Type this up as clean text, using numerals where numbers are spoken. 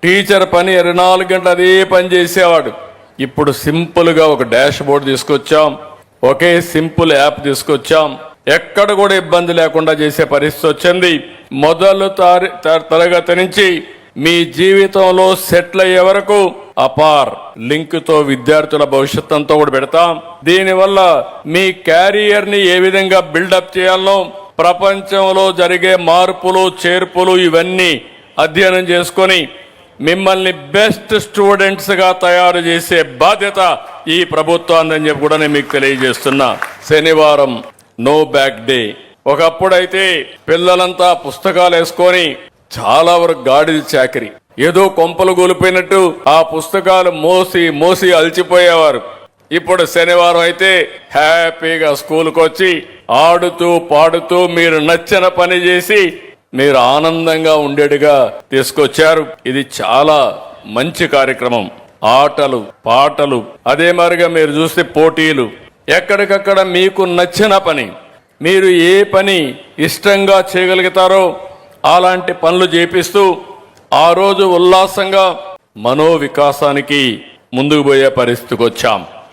Teacher పని 24 గంటలు అదే పని చేసేవాడు. ఇప్పుడు సింపుల్ గా ఒక డాష్ బోర్డ్ తీసుకొచ్చాం, ఒకే సింపుల్ యాప్ తీసుకొచ్చాం. ఎక్కడ కూడా ఇబ్బంది లేకుండా చేసే పరిస్థితి వచ్చింది. మొదలు తరగతి నుంచి మీ జీవితంలో సెటిల్ అయ్యే వరకు అపార్ లింక్ తో విద్యార్థుల భవిష్యత్ అంతా కూడా పెడతాం. దీనివల్ల మీ క్యారియర్ ని ఏ విధంగా బిల్డప్ చేయాలో, ప్రపంచంలో జరిగే మార్పులు చేర్పులు ఇవన్నీ అధ్యయనం చేసుకొని మిమ్మల్ని బెస్ట్ స్టూడెంట్స్ గా తయారు చేసే బాధ్యత ఈ ప్రభుత్వాన్ని చెప్పి కూడా నేను మీకు తెలియజేస్తున్నా. శనివారం నో బ్యాక్ డే. ఒకప్పుడైతే పిల్లలంతా పుస్తకాలు వేసుకొని చాలా వరకు గాడిద చాకరీ, ఏదో కొంపలు కూలిపోయినట్టు ఆ పుస్తకాలు మోసి మోసి అలసిపోయేవారు. ఇప్పుడు శనివారం అయితే హ్యాపీగా స్కూల్కి వచ్చి ఆడుతూ పాడుతూ మీరు నచ్చిన పని చేసి మీరు ఆనందంగా ఉండేట్టుగా తీసుకొచ్చారు. ఇది చాలా మంచి కార్యక్రమం. ఆటలు పాటలు, అదే మరిగా మీరు చూస్తే పోటీలు, ఎక్కడికక్కడ మీకు నచ్చిన పని, మీరు ఏ పని ఇష్టంగా చేయగలుగుతారో అలాంటి పనులు చేపిస్తూ ఆ రోజు ఉల్లాసంగా మనోవికాసానికి ముందుకు పోయే పరిస్థితికి వచ్చాం.